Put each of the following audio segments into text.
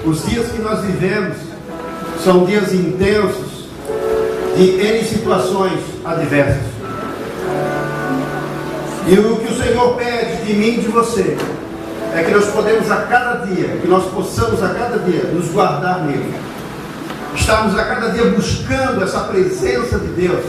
Os dias que nós vivemos são dias intensos de N situações adversas. E o que o Senhor pede de mim e de você é que nós podemos a cada dia, que nós possamos a cada dia nos guardar nele. Estarmos a cada dia buscando essa presença de Deus,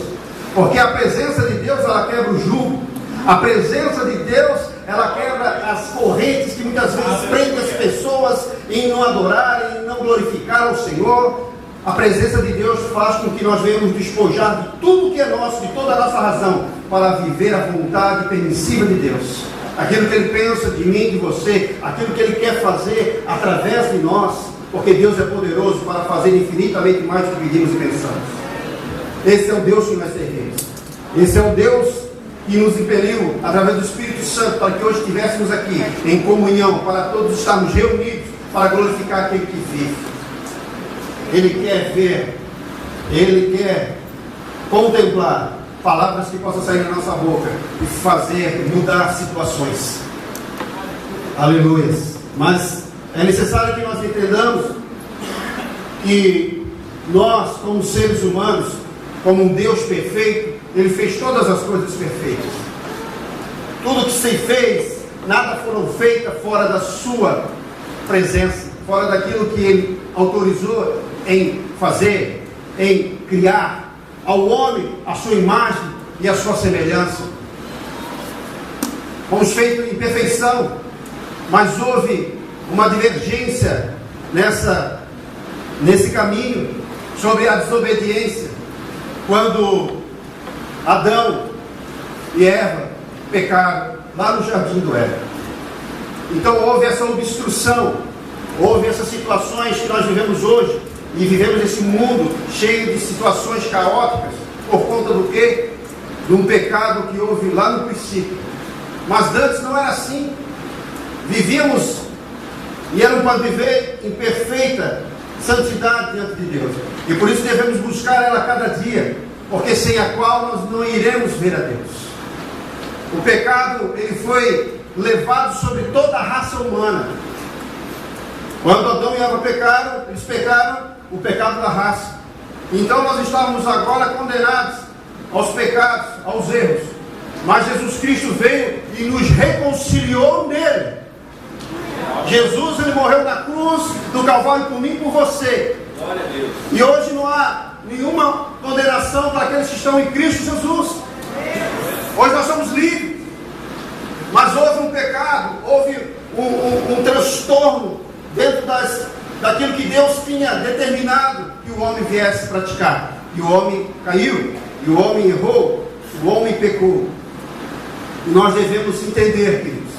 porque a presença de Deus, ela quebra o jugo. A presença de Deus, ela quebra as correntes que muitas vezes prendem as pessoas em não adorarem, em não glorificar o Senhor. A presença de Deus faz com que nós venhamos despojar de tudo que é nosso, de toda a nossa razão, para viver a vontade permissiva de Deus. Aquilo que Ele pensa de mim, de você, aquilo que Ele quer fazer através de nós, porque Deus é poderoso para fazer infinitamente mais do que pedimos e pensamos. Esse é o Deus que nós servimos. Esse é o Deus que nos impeliu, através do Espírito Santo, para que hoje estivéssemos aqui, em comunhão, para todos estarmos reunidos, para glorificar aquele que vive. Ele quer ver, Ele quer contemplar palavras que possam sair da nossa boca e fazer mudar situações. Aleluia. Mas é necessário que nós entendamos que nós, como seres humanos, como um Deus perfeito, Ele fez todas as coisas perfeitas. Tudo que se fez, nada foram feitas fora da sua presença, fora daquilo que Ele autorizou em fazer, em criar ao homem a sua imagem e a sua semelhança. Fomos feitos em perfeição, mas houve uma divergência nesse caminho sobre a desobediência, quando Adão e Eva pecaram lá no jardim do Éden. Então houve essa obstrução, houve essas situações que nós vivemos hoje, e vivemos esse mundo cheio de situações caóticas, por conta do quê? De um pecado que houve lá no princípio. Mas antes não era assim. Vivíamos e éramos para viver em perfeita santidade diante de Deus. E por isso devemos buscar ela a cada dia, porque sem a qual nós não iremos ver a Deus. O pecado, ele foi levado sobre toda a raça humana. Quando Adão e Eva pecaram, eles pecaram o pecado da raça. Então nós estávamos agora condenados aos pecados, aos erros. Mas Jesus Cristo veio e nos reconciliou nele. Jesus, ele morreu na cruz do Calvário por mim e por você. Glória a Deus. E hoje não há nenhuma condenação para aqueles que estão em Cristo Jesus. Hoje nós somos livres. Mas houve um pecado, houve um transtorno dentro daquilo que Deus tinha determinado que o homem viesse praticar. E o homem caiu, e o homem errou, o homem pecou. E nós devemos entender, queridos,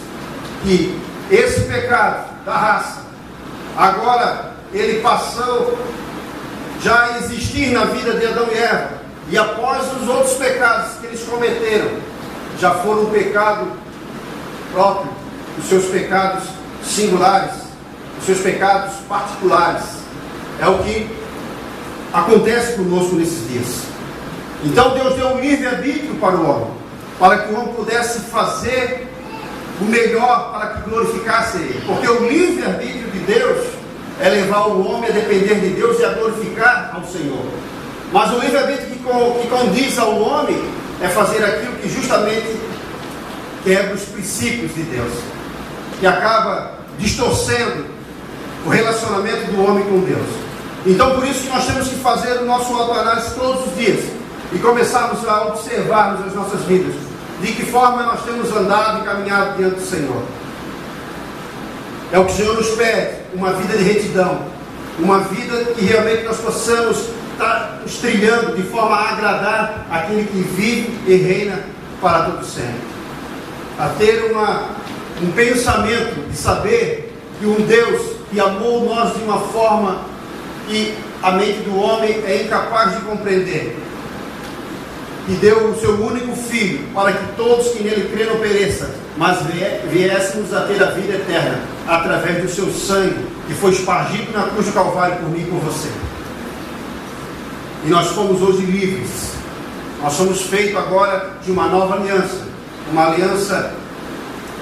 que esse pecado da raça, agora ele passou já a existir na vida de Adão e Eva. E após os outros pecados que eles cometeram, já foram um pecado próprio, os seus pecados singulares, os seus pecados particulares. É o que acontece conosco nesses dias. Então Deus deu um livre-arbítrio para o homem, para que o homem pudesse fazer o melhor para que glorificasse Ele. Porque o livre-arbítrio de Deus é levar o homem a depender de Deus e a glorificar ao Senhor. Mas o livre-arbítrio que condiz ao homem é fazer aquilo que justamente quebra os princípios de Deus, que acaba distorcendo o relacionamento do homem com Deus. Então por isso que nós temos que fazer o nosso autoanálise todos os dias e começarmos a observarmos as nossas vidas, de que forma nós temos andado e caminhado diante do Senhor. É o que o Senhor nos pede, uma vida de retidão, uma vida que realmente nós possamos estar nos trilhando de forma a agradar aquele que vive e reina para todo sempre. A ter um pensamento de saber que um Deus que amou nós de uma forma que a mente do homem é incapaz de compreender, que deu o seu único Filho para que todos que nele crêem não pereçam, mas viéssemos a ter a vida eterna através do seu sangue que foi espargido na cruz do Calvário por mim e por você. E nós fomos hoje livres. Nós somos feitos agora de uma nova aliança, uma aliança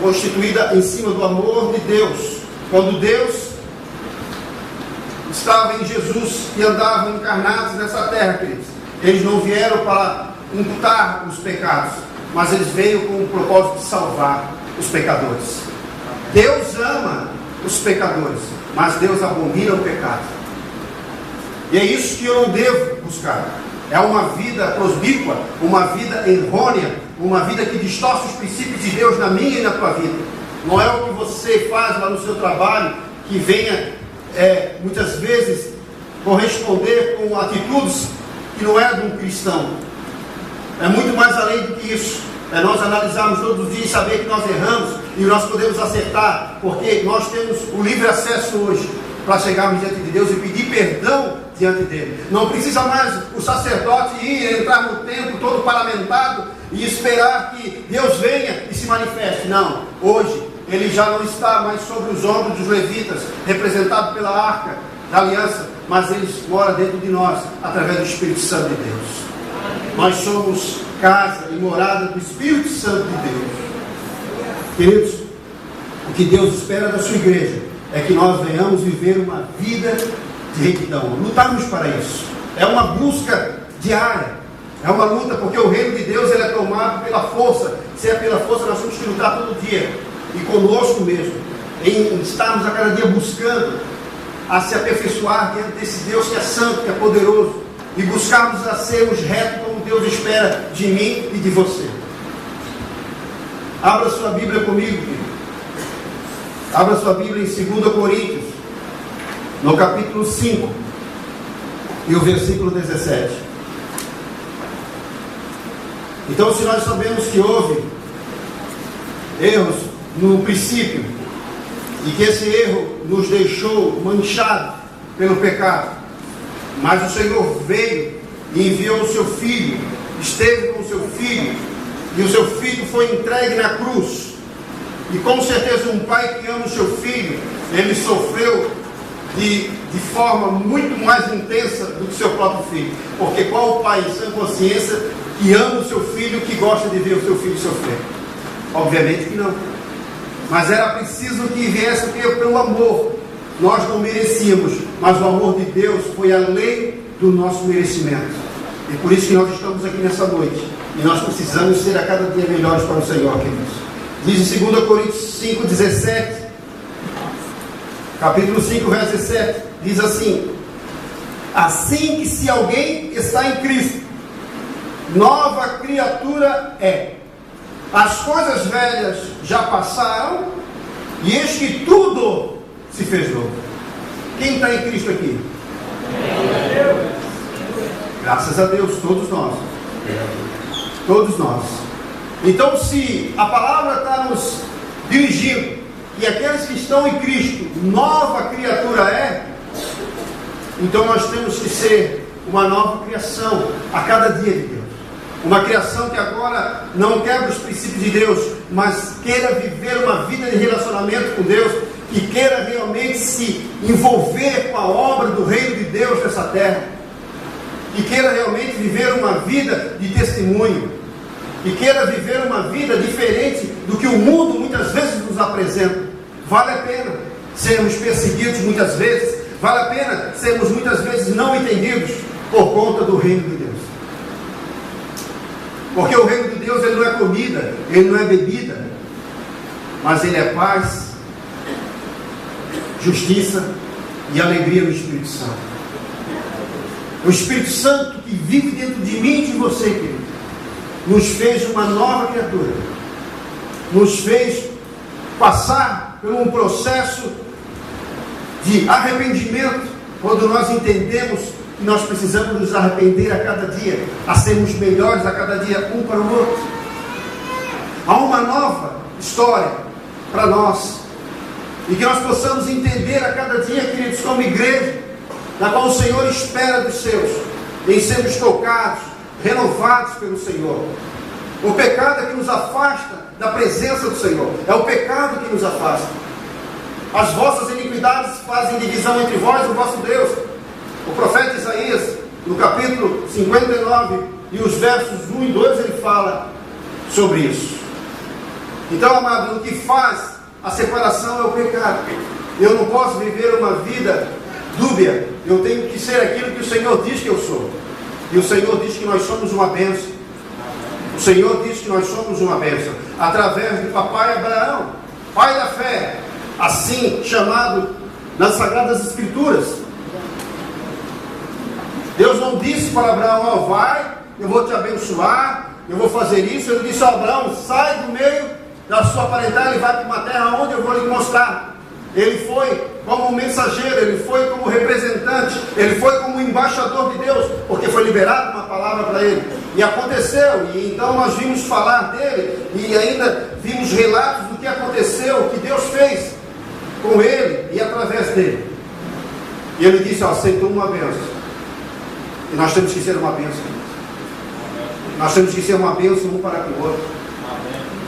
constituída em cima do amor de Deus. Quando Deus estavam em Jesus e andavam encarnados nessa terra, queridos, eles não vieram para imputar os pecados, mas eles veio com o propósito de salvar os pecadores. Deus ama os pecadores, mas Deus abomina o pecado. E é isso que eu não devo buscar. É uma vida prosbíqua, uma vida errônea, uma vida que distorce os princípios de Deus na minha e na tua vida. Não é o que você faz lá no seu trabalho que venha muitas vezes corresponder com atitudes que não é de um cristão. É muito mais além do que isso. É nós analisarmos todos os dias e saber que nós erramos e nós podemos acertar, porque nós temos o livre acesso hoje para chegarmos diante de Deus e pedir perdão diante dele. Não precisa mais o sacerdote ir, entrar no templo todo paramentado e esperar que Deus venha e se manifeste. Não, hoje ele já não está mais sobre os ombros dos levitas, representado pela arca da aliança, mas ele mora dentro de nós, através do Espírito Santo de Deus. Nós somos casa e morada do Espírito Santo de Deus. Queridos, o que Deus espera da sua igreja é que nós venhamos viver uma vida de retidão, lutarmos para isso. É uma busca diária, é uma luta, porque o reino de Deus ele é tomado pela força. Se é pela força, nós temos que lutar todo dia, e conosco mesmo, em estarmos a cada dia buscando a se aperfeiçoar diante desse Deus que é santo, que é poderoso, e buscarmos a sermos retos como Deus espera de mim e de você. Abra sua Bíblia comigo, querido. Abra sua Bíblia em 2 Coríntios, no capítulo 5, e o versículo 17. Então, se nós sabemos que houve erros no princípio, e que esse erro nos deixou manchado pelo pecado, mas o Senhor veio e enviou o seu Filho, esteve com o seu Filho, e o seu Filho foi entregue na cruz. E com certeza um pai que ama o seu filho, ele sofreu de forma muito mais intensa do que seu próprio filho. Porque qual o pai em sã consciência que ama o seu filho, que gosta de ver o seu filho sofrer? Obviamente que não. Mas era preciso que viesse pelo amor. Nós não merecíamos, mas o amor de Deus foi além do nosso merecimento. E por isso que nós estamos aqui nessa noite. E nós precisamos ser a cada dia melhores para o Senhor, queridos. Diz em 2 Coríntios 5, 17, capítulo 5, verso 17, diz assim: assim que se alguém está em Cristo, nova criatura é. As coisas velhas já passaram, e eis que tudo se fez novo. Quem está em Cristo aqui? Graças a Deus, todos nós. Todos nós. Então, se a palavra está nos dirigindo, e aqueles que estão em Cristo, nova criatura é, então nós temos que ser uma nova criação a cada dia de Deus. Uma criação que agora não quebra os princípios de Deus, mas queira viver uma vida de relacionamento com Deus, que queira realmente se envolver com a obra do reino de Deus nessa terra, que queira realmente viver uma vida de testemunho, e queira viver uma vida diferente do que o mundo muitas vezes nos apresenta. Vale a pena sermos perseguidos muitas vezes, vale a pena sermos muitas vezes não entendidos por conta do reino de Deus. Porque o reino de Deus ele não é comida, ele não é bebida, mas ele é paz, justiça e alegria no Espírito Santo. O Espírito Santo que vive dentro de mim e de você, querido, nos fez uma nova criatura, nos fez passar por um processo de arrependimento, quando nós entendemos que nós precisamos nos arrepender a cada dia, a sermos melhores a cada dia um para o outro. Há uma nova história para nós, e que nós possamos entender a cada dia, queridos, como igreja, na qual o Senhor espera dos seus, em sermos tocados, renovados pelo Senhor. O pecado é que nos afasta da presença do Senhor, é o pecado que nos afasta. As vossas iniquidades fazem divisão entre vós e o vosso Deus. O profeta Isaías, no capítulo 59 e os versos 1 e 2, ele fala sobre isso. Então, amado, o que faz a separação é o pecado. Eu não posso viver uma vida dúbia. Eu tenho que ser aquilo que o Senhor diz que eu sou. E o Senhor diz que nós somos uma bênção. O Senhor diz que nós somos uma bênção. Através de papai Abraão, pai da fé, assim chamado nas Sagradas Escrituras. Deus não disse para Abraão: ó, vai, eu vou te abençoar, eu vou fazer isso. Ele disse a Abraão: sai do meio da sua parentela e vai para uma terra onde eu vou lhe mostrar. Ele foi como mensageiro, ele foi como representante, ele foi como embaixador de Deus, porque foi liberada uma palavra para ele. E aconteceu, e então nós vimos falar dele, e ainda vimos relatos do que aconteceu, o que Deus fez com ele e através dele. E ele disse: ó, aceitou uma bênção. E nós temos que ser uma bênção. Nós temos que ser uma bênção um para com o outro.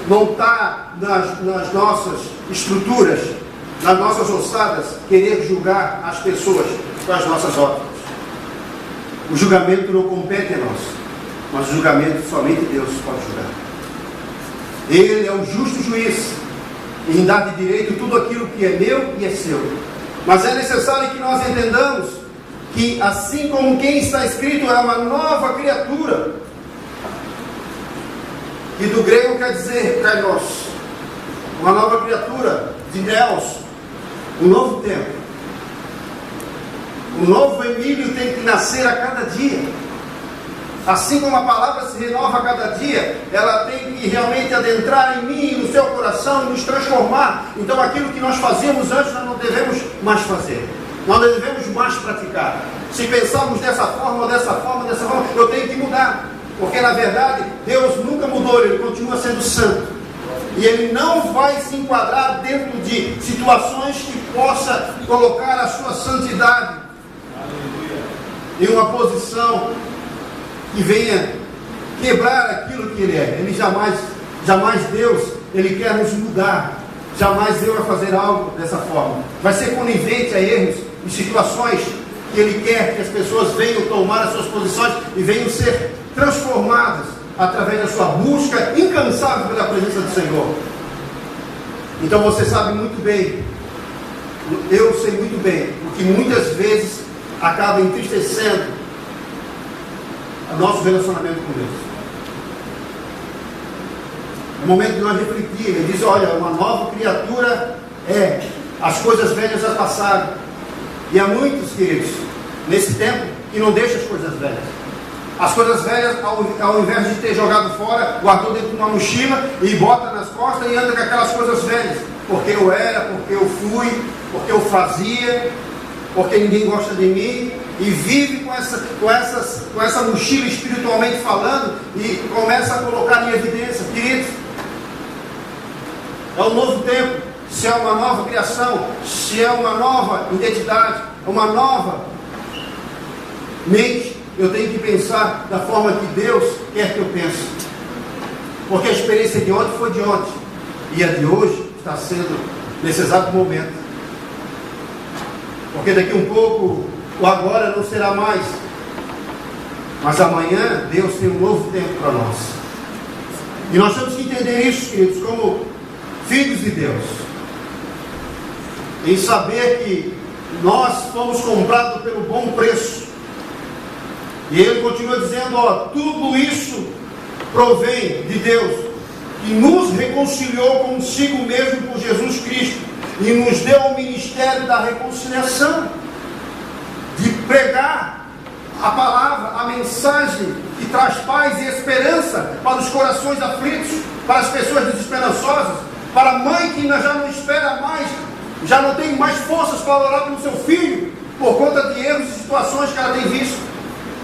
Não está nas nossas estruturas, nas nossas ossadas, querer julgar as pessoas com as nossas óticas. O julgamento não compete a nós, mas o julgamento somente Deus pode julgar. Ele é o justo juiz em dar de direito tudo aquilo que é meu e é seu. Mas é necessário que nós entendamos que, assim como quem está escrito é uma nova criatura, e do grego quer dizer kairos, uma nova criatura, de Deus, um novo tempo. O novo Emílio tem que nascer a cada dia. Assim como a palavra se renova a cada dia, ela tem que realmente adentrar em mim, no seu coração, e nos transformar. Então aquilo que nós fazíamos antes, nós não devemos mais fazer. Nós não devemos mais praticar. Se pensarmos dessa forma, eu tenho que mudar. Porque na verdade, Deus nunca mudou, Ele continua sendo santo. E Ele não vai se enquadrar dentro de situações que possa colocar a sua santidade em uma posição que venha quebrar aquilo que Ele é. Ele jamais Deus, Ele quer nos mudar. Jamais Deus vai fazer algo dessa forma. Vai ser conivente a erros e situações que Ele quer que as pessoas venham tomar as suas posições e venham ser transformadas através da sua busca incansável pela presença do Senhor. Então você sabe muito bem, eu sei muito bem, o que muitas vezes acaba entristecendo o nosso relacionamento com Deus. É o momento de nós refletir. Ele diz: olha, uma nova criatura é, as coisas velhas já passaram. E há muitos, queridos, nesse tempo, que não deixam as coisas velhas. As coisas velhas, ao invés de ter jogado fora, guardou dentro de uma mochila e bota nas costas e anda com aquelas coisas velhas. Porque eu era, porque eu fui, porque eu fazia, porque ninguém gosta de mim. E vive com essa mochila espiritualmente falando e começa a colocar em evidência. Queridos, é um novo tempo. Se é uma nova criação, se é uma nova identidade, uma nova mente, eu tenho que pensar da forma que Deus quer que eu pense. Porque a experiência de ontem foi de ontem, e a de hoje está sendo nesse exato momento. Porque daqui um pouco, o agora não será mais. Mas amanhã, Deus tem um novo tempo para nós. E nós temos que entender isso, queridos, como filhos de Deus. Em saber que nós fomos comprados pelo bom preço. E ele continua dizendo: ó, tudo isso provém de Deus, que nos reconciliou consigo mesmo por Jesus Cristo, e nos deu o ministério da reconciliação, de pregar a palavra, a mensagem que traz paz e esperança para os corações aflitos, para as pessoas desesperançosas, para a mãe que já não espera mais, já não tem mais forças para orar pelo seu filho, por conta de erros e situações que ela tem visto.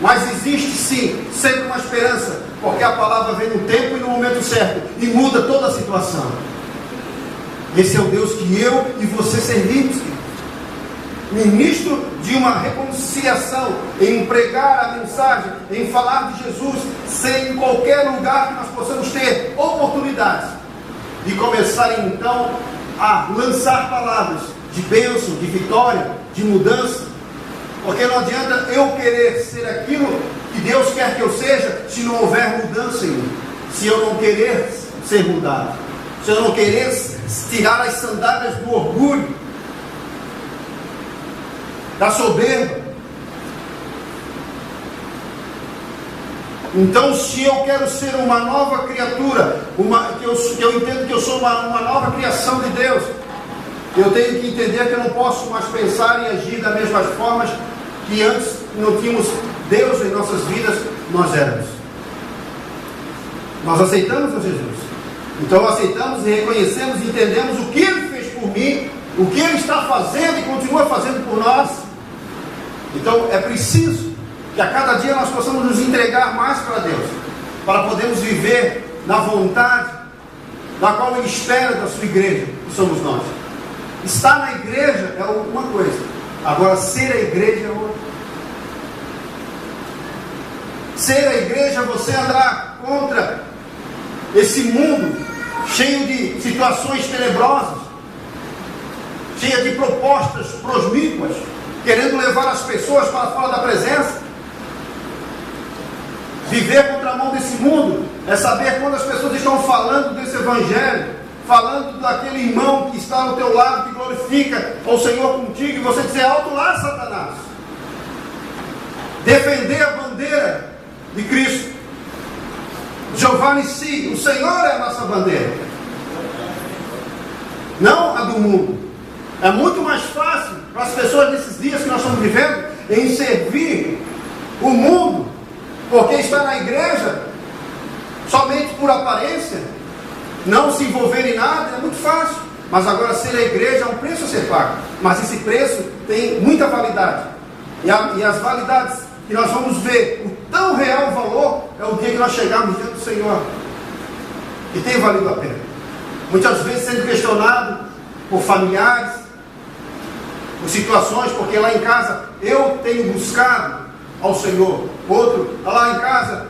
Mas existe sim, sempre uma esperança, porque a palavra vem no tempo e no momento certo, e muda toda a situação. Esse é o Deus que eu e você servimos, ministro de uma reconciliação, em pregar a mensagem, em falar de Jesus, ser em qualquer lugar que nós possamos ter oportunidades de começar então a lançar palavras de bênção, de vitória, de mudança. Porque não adianta eu querer ser aquilo que Deus quer que eu seja, se não houver mudança em mim. Se eu não querer ser mudado, se eu não querer tirar as sandálias do orgulho. da soberba. Então, se eu quero ser uma nova criatura, que eu entendo que eu sou uma nova criação de Deus, eu tenho que entender que eu não posso mais pensar e agir das mesmas formas que antes não tínhamos Deus em nossas vidas, nós éramos. Nós aceitamos a Jesus. Então aceitamos e reconhecemos e entendemos o que Ele fez por mim, o que Ele está fazendo e continua fazendo por nós. Então é preciso que a cada dia nós possamos nos entregar mais para Deus, para podermos viver na vontade da qual Ele espera da sua igreja, que somos nós. Estar na igreja é uma coisa, agora ser a igreja é outra. Ser a igreja é você andar contra esse mundo cheio de situações tenebrosas, cheia de propostas prosmíquas, querendo levar as pessoas para fora da presença. Viver contra a mão desse mundo é saber quando as pessoas estão falando desse evangelho, falando daquele irmão que está ao teu lado, que glorifica ao Senhor contigo, e você dizer: alto lá, Satanás. Defender a bandeira de Cristo. Jeová Nissi, o Senhor é a nossa bandeira, não a do mundo. É muito mais fácil para as pessoas nesses dias que nós estamos vivendo em servir o mundo, porque está na igreja somente por aparência, não se envolver em nada, é muito fácil. Mas agora ser a igreja é um preço a ser pago, mas esse preço tem muita validade, e as validades que nós vamos ver, o tão real valor, é o dia que nós chegarmos diante do Senhor, e tem valido a pena. Muitas vezes sendo questionado por familiares, por situações, porque lá em casa eu tenho buscado ao Senhor, outro, lá em casa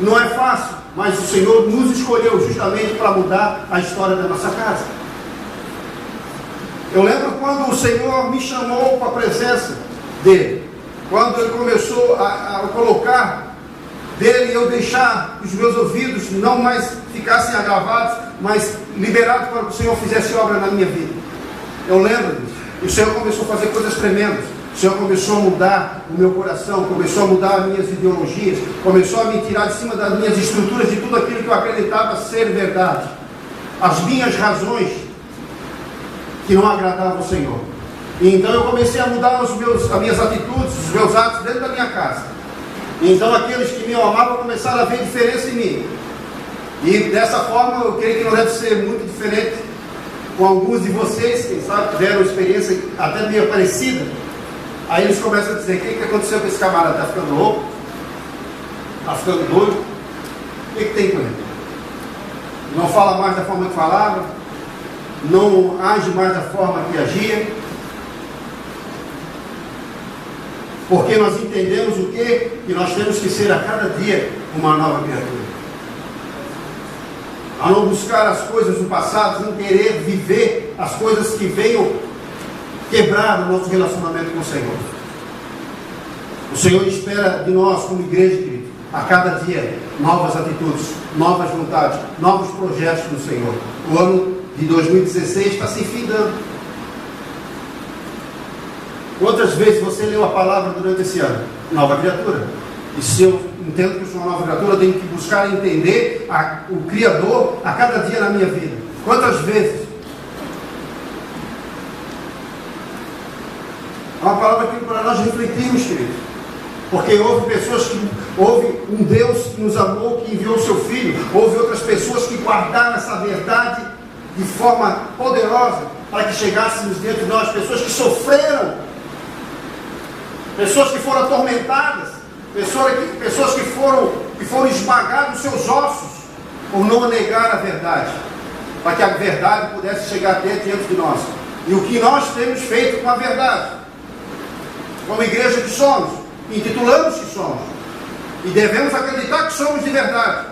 não é fácil, mas o Senhor nos escolheu justamente para mudar a história da nossa casa. Eu lembro quando o Senhor me chamou para a presença dEle, quando Ele começou a colocar dEle, eu deixar os meus ouvidos não mais ficassem agravados, mas liberados para que o Senhor fizesse obra na minha vida. Eu lembro disso. E o Senhor começou a fazer coisas tremendas. O Senhor começou a mudar o meu coração, começou a mudar as minhas ideologias, começou a me tirar de cima das minhas estruturas, de tudo aquilo que eu acreditava ser verdade, as minhas razões que não agradavam ao Senhor. E então eu comecei a mudar as minhas atitudes, os meus atos dentro da minha casa. E então aqueles que me amavam começaram a ver diferença em mim. E dessa forma eu creio que não deve ser muito diferente com alguns de vocês, quem sabe tiveram uma experiência até meio parecida. Aí eles começam a dizer: o que aconteceu com esse camarada? Está ficando louco? Está ficando doido? O que tem com ele? Não fala mais da forma que falava, não age mais da forma que agia, porque nós entendemos o quê? Que nós temos que ser a cada dia uma nova criatura, a não buscar as coisas do passado, não querer viver as coisas que venham quebrar o nosso relacionamento com o Senhor. O Senhor espera de nós, como igreja, querido, a cada dia, novas atitudes, novas vontades, novos projetos do Senhor. O ano de 2016 está se findando. Quantas vezes você leu a palavra durante esse ano? Nova criatura. E se eu entendo que eu sou uma nova criatura, eu tenho que buscar entender o Criador a cada dia na minha vida. Quantas vezes? É uma palavra que para nós refletirmos, queridos. Porque houve um Deus que nos amou, que enviou o seu Filho. Houve outras pessoas que guardaram essa verdade de forma poderosa para que chegássemos diante de nós. Pessoas que sofreram, pessoas que foram atormentadas, pessoas que foram esmagadas os seus ossos por não negar a verdade, para que a verdade pudesse chegar até diante de nós. E o que nós temos feito com a verdade, como igreja que somos, intitulamos que somos, e devemos acreditar que somos de verdade.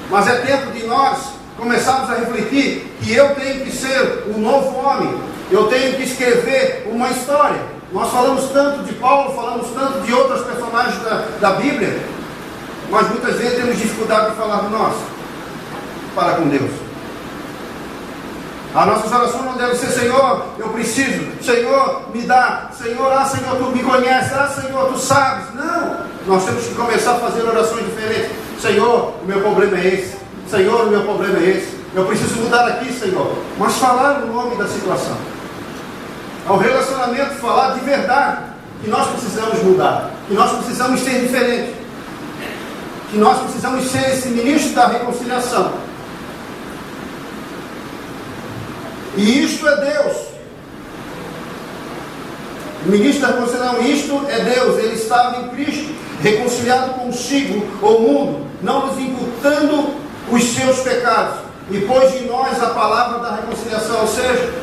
Mas é tempo de nós começarmos a refletir que eu tenho que ser um novo homem, eu tenho que escrever uma história. Nós falamos tanto de Paulo, falamos tanto de outros personagens da Bíblia, mas muitas vezes temos dificuldade de falar do nosso para com Deus. As nossas orações não devem ser: Senhor, eu preciso, Senhor, me dá, Senhor, Senhor, tu me conheces, Senhor, tu sabes. Não, nós temos que começar a fazer orações diferentes. Senhor, o meu problema é esse. Senhor, o meu problema é esse. Eu preciso mudar aqui, Senhor. Mas falar no nome da situação. Ao relacionamento, falar de verdade. Que nós precisamos mudar. Que nós precisamos ser diferentes. Que nós precisamos ser esse ministro da reconciliação. E isto é Deus. O ministro da reconciliação, isto é Deus. Ele estava em Cristo, reconciliado consigo o mundo, não nos imputando os seus pecados, e pôs em nós a palavra da reconciliação. Ou seja,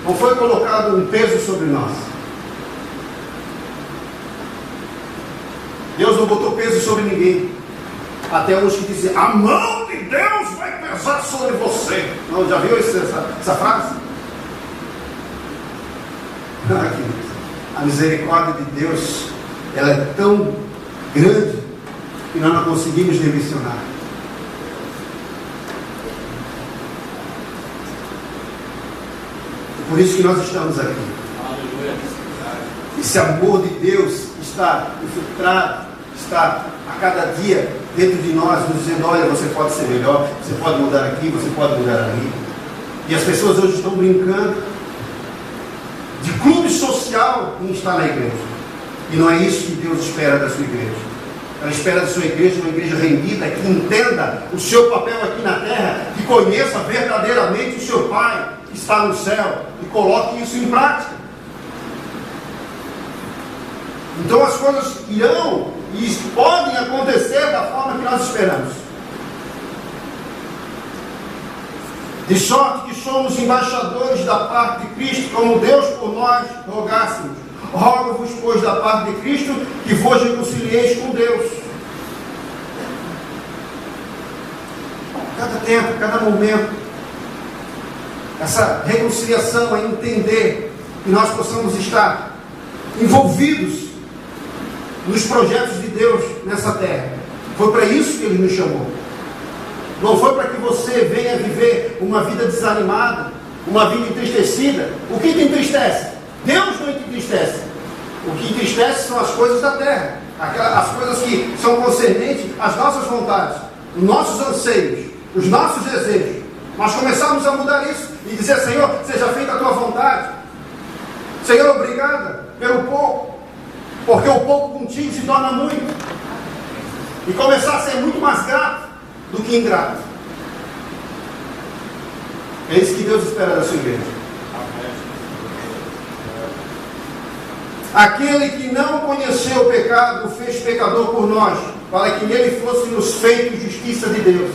não foi colocado um peso sobre nós. Deus não botou peso sobre ninguém. Até hoje que dizem: a mão de Deus vai pesar sobre você. Não, já viu essa frase? A misericórdia de Deus, ela é tão grande que nós não conseguimos dimensionar. Por isso que nós estamos aqui. Esse amor de Deus está infiltrado, está a cada dia dentro de nós, nos dizendo: olha, você pode ser melhor, você pode mudar aqui, você pode mudar ali. E as pessoas hoje estão brincando de clube social em estar na igreja. E não é isso que Deus espera da sua igreja. Ela espera da sua igreja uma igreja rendida, que entenda o seu papel aqui na terra, que conheça verdadeiramente o seu Pai que está no céu e coloque isso em prática. Então as coisas irão e podem acontecer da forma que nós esperamos. De sorte que somos embaixadores da parte de Cristo, como Deus por nós rogássemos. Rogo-vos, pois, da parte de Cristo, que vos reconcilieis com Deus. Cada tempo, cada momento, essa reconciliação é entender que nós possamos estar envolvidos nos projetos de Deus nessa terra. Foi para isso que Ele nos chamou. Não foi para que você venha viver uma vida desanimada, uma vida entristecida. O que te entristece? Deus não te entristece. O que entristece são as coisas da terra, as coisas que são concernentes às nossas vontades, os nossos anseios, os nossos desejos. Nós começamos a mudar isso e dizer: Senhor, seja feita a tua vontade. Senhor, obrigada pelo pouco, porque o pouco contigo se torna muito. E começar a ser muito mais grato do que ingrato. É isso que Deus espera da sua igreja. Aquele que não conheceu o pecado, o fez pecador por nós, para que nele fôssemos feitos justiça de Deus.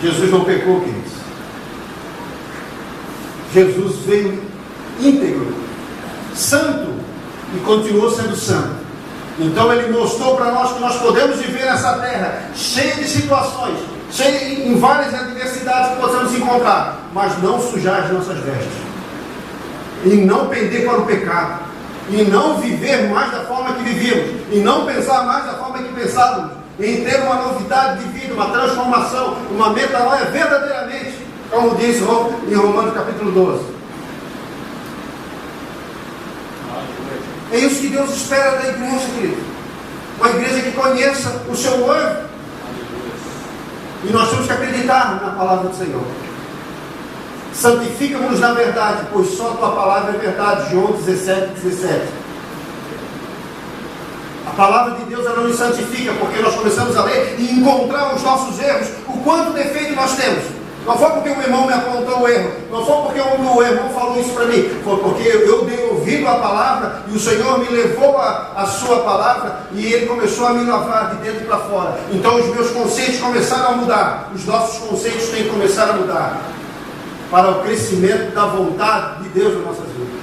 Jesus não pecou, queridos. Jesus veio íntegro, santo, e continuou sendo santo. Então Ele mostrou para nós que nós podemos viver nessa terra cheia de situações, cheia em várias adversidades que possamos encontrar, mas não sujar as nossas vestes, e não pender para o pecado, e não viver mais da forma que vivíamos, e não pensar mais da forma que pensávamos, em ter uma novidade de vida, uma transformação, uma metanoia verdadeiramente, como diz em Romanos capítulo 12. É isso que Deus espera da igreja, querido. Uma igreja que conheça o seu noivo. E nós temos que acreditar na palavra do Senhor. Santifica-nos na verdade, pois só a tua palavra é verdade. João 17:17. A palavra de Deus, ela nos santifica, porque nós começamos a ler e encontrar os nossos erros, o quanto defeito nós temos. Não foi porque o irmão me apontou o erro, não foi porque o meu irmão falou isso para mim, foi porque eu dei ouvido à palavra e o Senhor me levou a sua palavra e Ele começou a me lavar de dentro para fora. Então os meus conceitos começaram a mudar, os nossos conceitos têm que começar a mudar para o crescimento da vontade de Deus nas nossas vidas.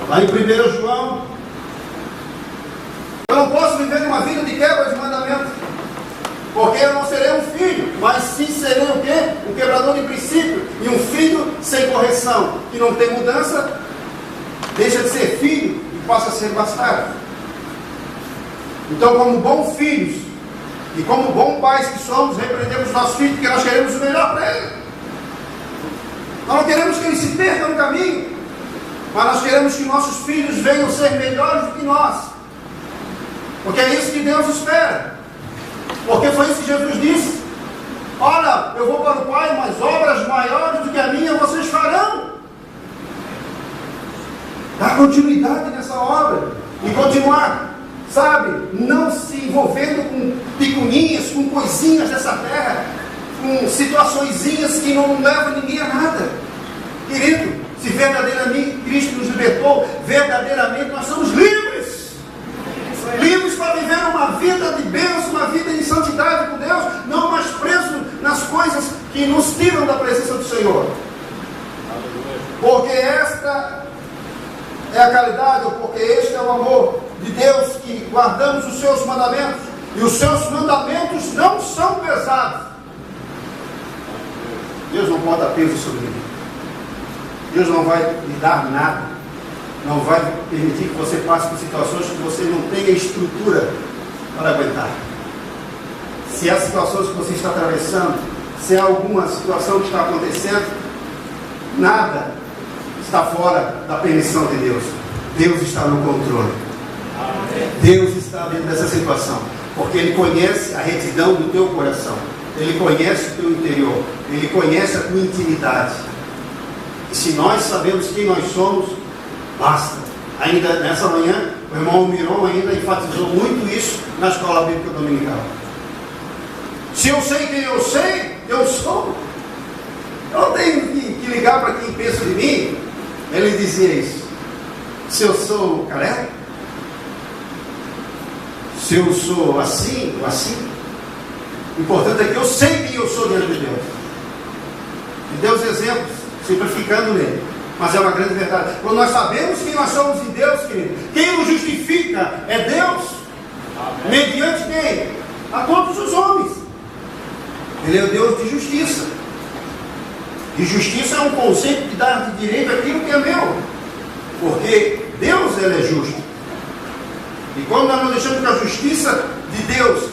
Lá em 1 João, eu não posso viver uma vida de quebra de mandamento, porque eu não serei um filho, mas sim serei o quê? Um quebrador de princípio, e um filho sem correção, que não tem mudança, deixa de ser filho e passa a ser bastardo. Então, como bons filhos e como bons pais que somos, repreendemos nossos filhos porque nós queremos o melhor para eles. Nós não queremos que eles se percam no caminho, mas nós queremos que nossos filhos venham ser melhores do que nós, porque é isso que Deus espera. Porque foi isso que Jesus disse: olha, eu vou para o Pai, mas obras maiores do que a minha vocês farão. Dá continuidade nessa obra e continuar, sabe, não se envolvendo com picuinhas, com coisinhas dessa terra, com situaçõezinhas que não levam ninguém a nada. Querido, se verdadeiramente Cristo nos libertou, verdadeiramente nós somos livres. Livres para viver uma vida de bênção, uma vida de santidade com Deus, não mais presos nas coisas que nos tiram da presença do Senhor. Porque esta é a caridade, ou porque este é o amor de Deus, que guardamos os seus mandamentos, e os seus mandamentos não são pesados. Deus não bota peso sobre ele. Deus não vai lhe dar nada, não vai permitir que você passe por situações que você não tenha estrutura para aguentar. Se há situações que você está atravessando, se há alguma situação que está acontecendo, nada está fora da permissão de Deus. Deus está no controle. Deus está dentro dessa situação, porque Ele conhece a retidão do teu coração, Ele conhece o teu interior, Ele conhece a tua intimidade. E se nós sabemos quem nós somos, basta. Ainda nessa manhã, o irmão Miron ainda enfatizou muito isso na escola bíblica dominical. Se eu sei quem eu sei, eu sou. Eu não tenho que ligar para quem pensa de mim. Ele dizia isso. Se eu sou careca, se eu sou assim ou assim, o importante é que eu sei quem eu sou diante de Deus. E deu os exemplos, simplificando nele, mas é uma grande verdade. Quando nós sabemos quem nós somos em Deus, querido, quem nos justifica é Deus. Amém. Mediante quem? A todos os homens. Ele é o Deus de justiça. E justiça é um conceito que dá de direito aquilo que é meu, porque Deus, ele é justo. E quando nós não deixamos que a justiça de Deus,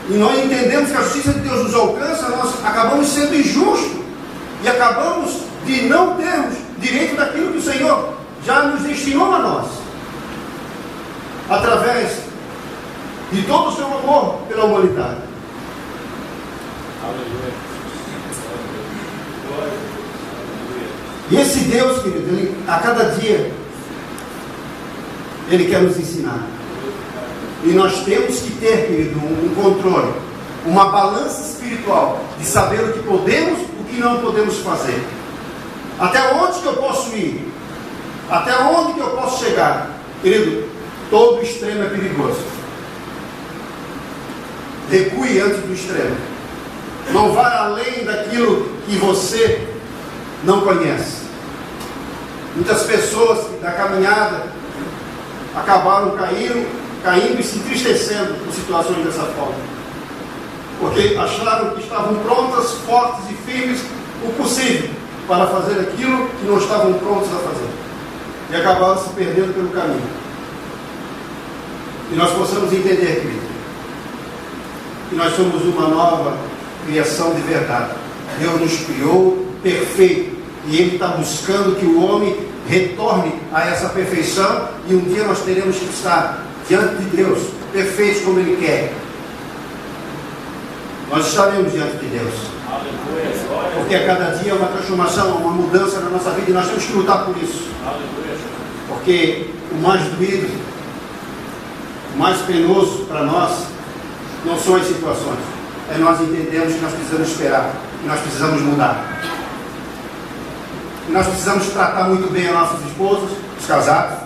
e nós entendemos que a justiça de Deus nos alcança, nós acabamos sendo injustos e acabamos de não termos direito daquilo que o Senhor já nos destinou a nós, através de todo o seu amor pela humanidade. Aleluia. E esse Deus, querido, ele, a cada dia, Ele quer nos ensinar. E nós temos que ter, querido, um controle, uma balança espiritual, de saber o que podemos, o que não podemos fazer. Até onde que eu posso ir? Até onde que eu posso chegar? Querido, todo extremo é perigoso. Recue antes do extremo. Não vá além daquilo que você não conhece. Muitas pessoas da caminhada acabaram caindo e se entristecendo por situações dessa forma, porque acharam que estavam prontas, fortes e firmes o possível para fazer aquilo que não estavam prontos a fazer, e acabaram se perdendo pelo caminho. E nós possamos entender, querido, que nós somos uma nova criação de verdade. Deus nos criou perfeito, e Ele está buscando que o homem retorne a essa perfeição, e um dia nós teremos que estar diante de Deus, perfeitos como Ele quer. Nós estaremos diante de Deus, porque a cada dia é uma transformação, uma mudança na nossa vida, e nós temos que lutar por isso. Porque o mais doído, o mais penoso para nós não são as situações, é nós entendemos que nós precisamos esperar, que nós precisamos mudar. Que nós precisamos tratar muito bem as nossas esposas, os casados,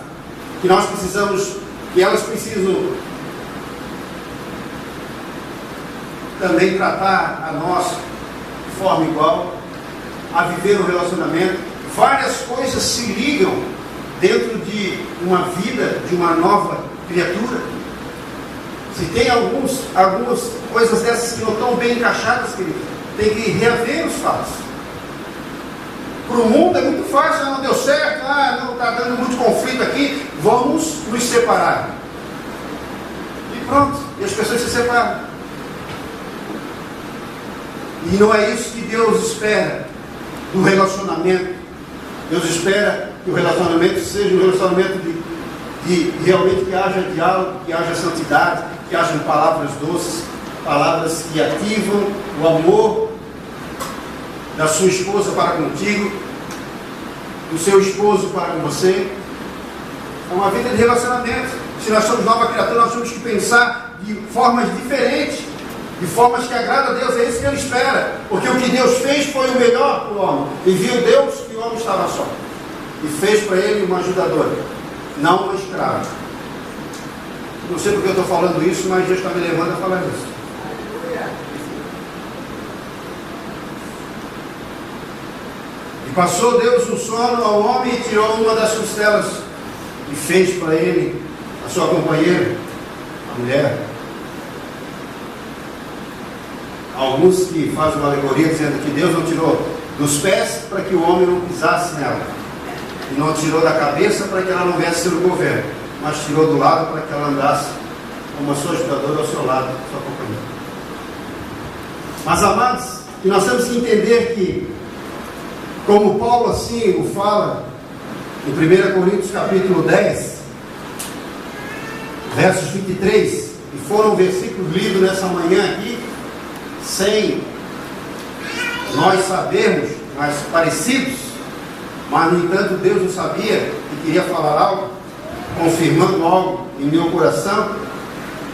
que nós precisamos, que elas precisam também tratar a nós de forma igual, a viver um relacionamento. Várias coisas se ligam dentro de uma vida, de uma nova criatura. Se tem algumas coisas dessas que não estão bem encaixadas, querido, tem que reaver os fatos. Para o mundo é muito fácil, não deu certo, não está dando muito conflito aqui, vamos nos separar. E pronto, e as pessoas se separam. E não é isso que Deus espera do relacionamento. Deus espera que o relacionamento seja um relacionamento de realmente que haja diálogo, que haja santidade, que haja palavras doces, palavras que ativam o amor da sua esposa para contigo, do seu esposo para com você. É uma vida de relacionamento. Se nós somos nova criatura, nós temos que pensar de formas diferentes, de formas que agradam a Deus. É isso que Ele espera, porque o que Deus fez foi o melhor para o homem. E viu Deus que o homem estava só, e fez para ele uma ajudadora, não uma escrava. Não sei porque eu estou falando isso, mas Deus está me levando a falar isso. E passou Deus um sono ao homem e tirou uma das costelas e fez para ele a sua companheira, a mulher. Alguns que fazem uma alegoria dizendo que Deus não tirou dos pés para que o homem não pisasse nela, e não tirou da cabeça para que ela não viesse ser o governo, mas tirou do lado para que ela andasse como a sua ajudadora ao seu lado, sua companheira. Mas, amados, que nós temos que entender que, como Paulo assim o fala em 1 Coríntios capítulo 10, versos 23, e foram versículos lidos nessa manhã aqui, sem nós sabermos, mas parecidos, mas no entanto Deus não sabia e queria falar algo, confirmando algo em meu coração,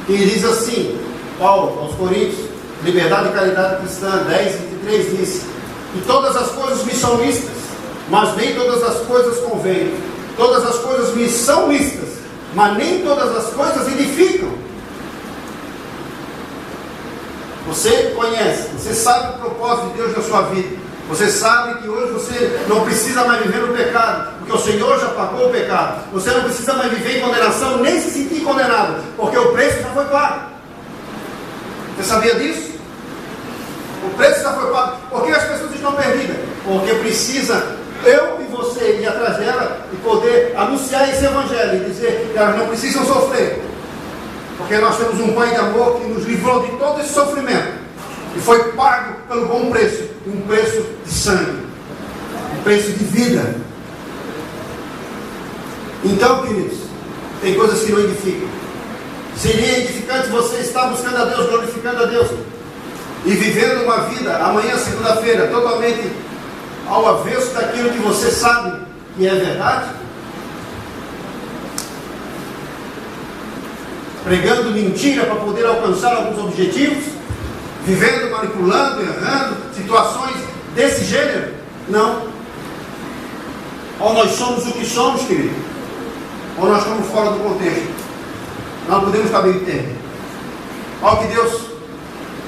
que diz assim, Paulo aos Coríntios, liberdade e caridade cristã, 10, 23, diz: e todas as coisas me são lícitas, mas nem todas as coisas convêm. Todas as coisas me são lícitas, mas nem todas as coisas edificam. Você conhece, você sabe o propósito de Deus na sua vida. Você sabe que hoje você não precisa mais viver no pecado, porque o Senhor já pagou o pecado. Você não precisa mais viver em condenação, nem se sentir condenado, porque o preço já foi pago. Você sabia disso? O preço já foi pago. Por que as pessoas estão perdidas? Porque precisa eu e você ir atrás dela e poder anunciar esse evangelho e dizer que elas não precisam sofrer, porque nós temos um Pai de amor que nos livrou de todo esse sofrimento e foi pago pelo bom preço, um preço de sangue, um preço de vida. Então, queridos, tem coisas que não edificam. Seria edificante você estar buscando a Deus, glorificando a Deus e vivendo uma vida, amanhã, segunda-feira, totalmente ao avesso daquilo que você sabe que é verdade, pregando mentira para poder alcançar alguns objetivos, vivendo, manipulando, errando, situações desse gênero? Não. Ou nós somos o que somos, querido, ou nós estamos fora do contexto. Não podemos estar bem termo. Olha o que Deus,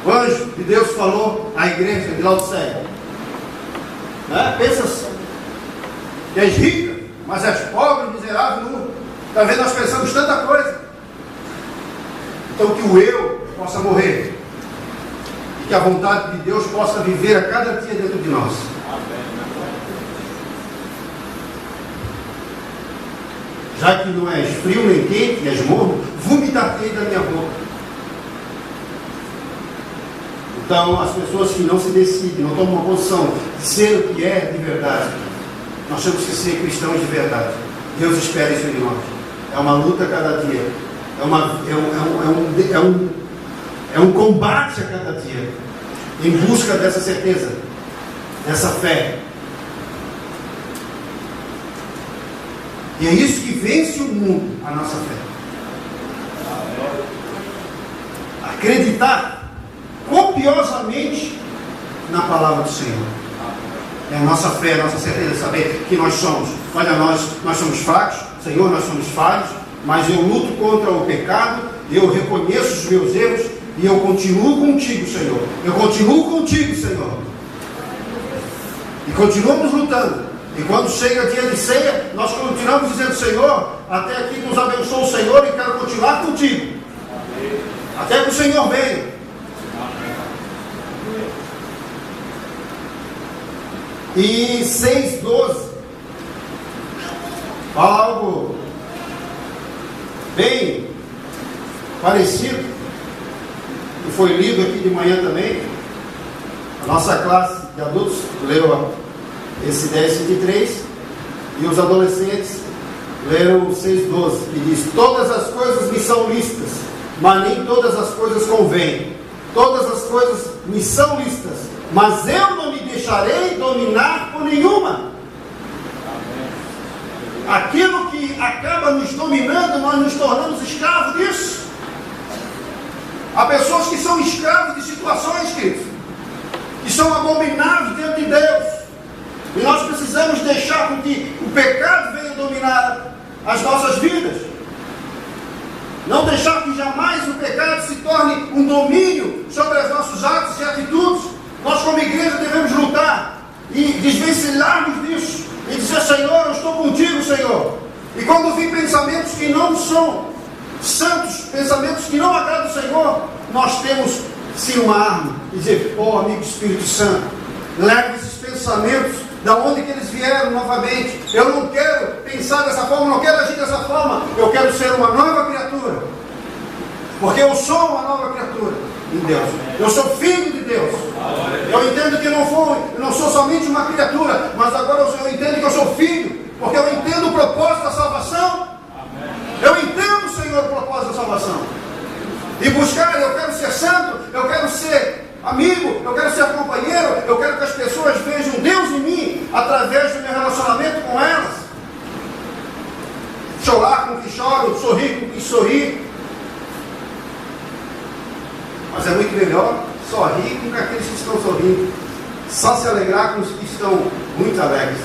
o anjo de Deus falou à igreja de Laodiceia. Pensa que és rica, mas és pobre, miserável, nu. Está vendo? Nós pensamos tanta coisa. Então que o eu possa morrer e que a vontade de Deus possa viver a cada dia dentro de nós. Já que não és frio nem quente, és morno, vomitar-te da minha boca. Então, as pessoas que não se decidem, não tomam uma posição de ser o que é de verdade, nós temos que ser cristãos de verdade. Deus espera isso de nós. É uma luta a cada dia. É um combate a cada dia, em busca dessa certeza, dessa fé. E é isso que vence o mundo, a nossa fé. Acreditar copiosamente na palavra do Senhor. É a nossa fé, a nossa certeza, saber que nós somos. Olha, nós somos fracos, Senhor, nós somos falhos, mas eu luto contra o pecado, eu reconheço os meus erros e eu continuo contigo, Senhor. Eu continuo contigo, Senhor. E continuamos lutando. E quando chega dia de ceia, nós continuamos dizendo: Senhor, até aqui nos abençoou o Senhor e quero continuar contigo. Até que o Senhor venha. E 6:12 fala algo bem parecido, que foi lido aqui de manhã também. A nossa classe de adultos leu esse 10:23 e os adolescentes leram o 6:12, que diz: todas as coisas me são lícitas, mas nem todas as coisas convêm. Todas as coisas me são lícitas, mas eu não me deixarei dominar por nenhuma. Aquilo que acaba nos dominando, nós nos tornamos escravos disso. Há pessoas que são escravos de situações, queridos, que são abomináveis diante de Deus. E nós precisamos deixar com que o pecado venha dominar as nossas vidas. Não deixar que jamais o pecado se torne um domínio sobre os nossos atos e atitudes. Nós como igreja devemos lutar e desvencilharmos disso. E dizer: Senhor, eu estou contigo, Senhor. E quando vir pensamentos que não são santos, pensamentos que não agradam ao Senhor, nós temos sim uma arma. E dizer: amigo Espírito Santo, leva esses pensamentos da onde que eles vieram novamente. Eu não quero pensar dessa forma, não quero agir dessa forma. Eu quero ser uma nova criatura. Porque eu sou uma nova criatura em Deus. Eu sou filho de Deus. Eu entendo que eu não sou somente uma criatura, mas agora eu entendo que eu sou filho, porque eu entendo o propósito da salvação. Eu entendo, Senhor, o propósito da salvação. E buscar, eu quero ser santo, eu quero ser amigo, eu quero ser companheiro, eu quero que as pessoas vejam Deus em mim, através do meu relacionamento com elas. Chorar com o que choro, sorrir com o que sorri. Mas é muito melhor sorrir com aqueles que estão sorrindo, só se alegrar com os que estão muito alegres.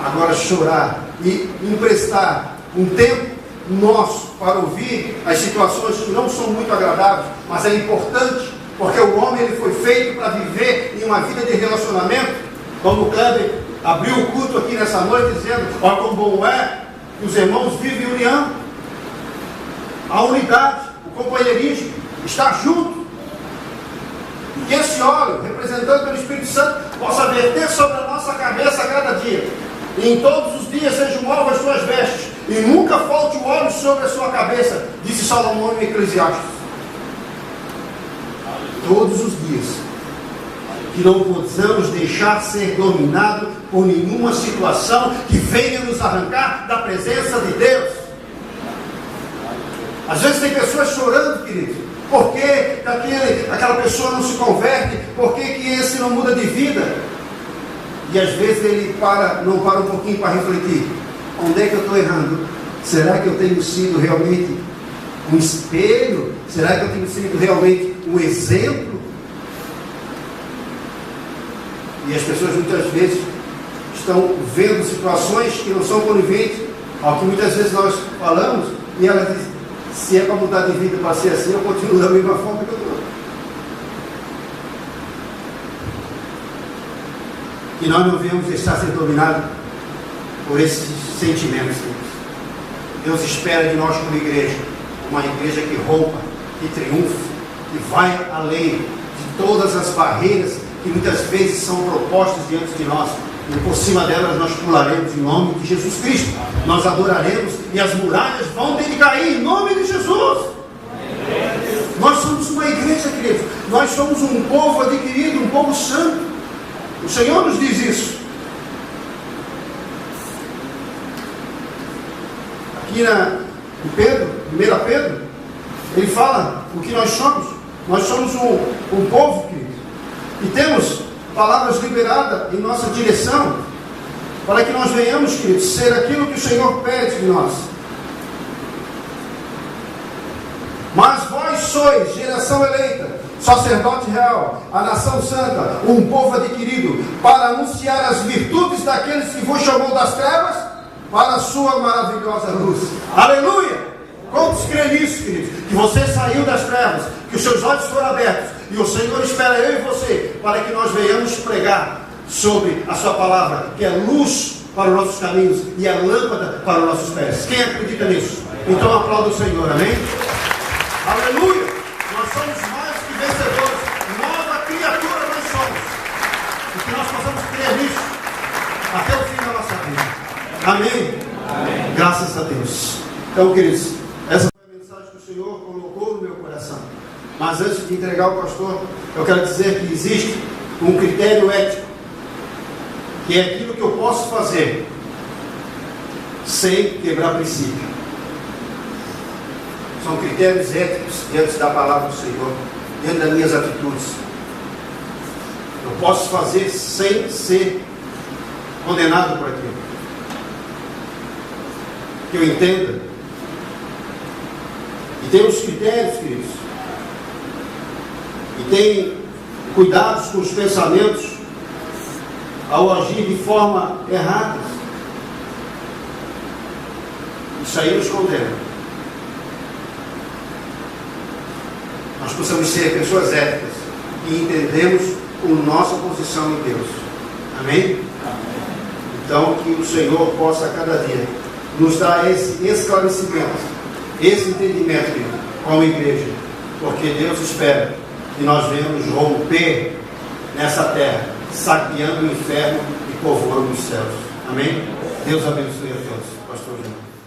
Agora chorar e emprestar um tempo nosso para ouvir as situações que não são muito agradáveis, mas é importante, porque o homem ele foi feito para viver em uma vida de relacionamento. Como o Kleber abriu o culto aqui nessa noite dizendo: olha como bom é que os irmãos vivem em união, a unidade, o companheirismo, estar junto. Que esse óleo, representado pelo Espírito Santo, possa verter sobre a nossa cabeça a cada dia. E em todos os dias sejam novas as suas vestes. E nunca falte o óleo sobre a sua cabeça, disse Salomão em Eclesiastes. Todos os dias. Que não possamos deixar ser dominado por nenhuma situação que venha nos arrancar da presença de Deus. Às vezes tem pessoas chorando, queridos. Por que aquela pessoa não se converte? Por que esse não muda de vida? E às vezes ele não para um pouquinho para refletir. Onde é que eu estou errando? Será que eu tenho sido realmente um espelho? Será que eu tenho sido realmente um exemplo? E as pessoas muitas vezes estão vendo situações que não são coniventes ao que muitas vezes nós falamos, e elas dizem: se é para mudar de vida para ser assim, eu continuo da mesma forma que eu estou. E nós não devemos deixar ser dominados por esses sentimentos. Deus espera de nós como igreja, uma igreja que rompa, que triunfe, que vai além de todas as barreiras que muitas vezes são propostas diante de nós. E por cima delas nós pularemos em nome de Jesus Cristo. Nós adoraremos e as muralhas vão ter que cair em nome de Jesus. Nós somos uma igreja, queridos. Nós somos um povo adquirido, um povo santo. O Senhor nos diz isso. Aqui em Pedro, 1 Pedro, ele fala o que nós somos. Nós somos um povo, queridos. E temos palavras liberadas em nossa direção, para que nós venhamos, queridos, ser aquilo que o Senhor pede de nós. Mas vós sois geração eleita, sacerdote real, a nação santa, um povo adquirido, para anunciar as virtudes daqueles que vos chamou das trevas para a sua maravilhosa luz. Aleluia! Quantos creem nisso, queridos? Que você saiu das trevas, que os seus olhos foram abertos, e o Senhor espera eu e você, para que nós venhamos pregar sobre a sua palavra, que é luz para os nossos caminhos e é lâmpada para os nossos pés. Quem acredita nisso? Então aplauda o Senhor, amém? Aleluia! Nós somos mais que vencedores, nova criatura nós somos, e que nós possamos crer nisso até o fim da nossa vida. Amém? Amém. Graças a Deus. Então, queridos, essa foi a mensagem que o Senhor colocou no meu coração. Mas antes de entregar ao pastor, eu quero dizer que existe um critério ético, que é aquilo que eu posso fazer sem quebrar princípio. São critérios éticos diante da palavra do Senhor, diante das minhas atitudes. Eu posso fazer sem ser condenado por aquilo. Que eu entenda. E tem os critérios, queridos. E tem cuidados com os pensamentos ao agir de forma errada. Isso aí nos condena. Nós possamos ser pessoas éticas e entendemos a nossa posição em Deus. Amém? Então, que o Senhor possa a cada dia nos dar esse esclarecimento, esse entendimento, como igreja, porque Deus espera que nós venhamos romper nessa terra, saqueando o inferno e povoando os céus. Amém? Deus abençoe a todos. Pastor João.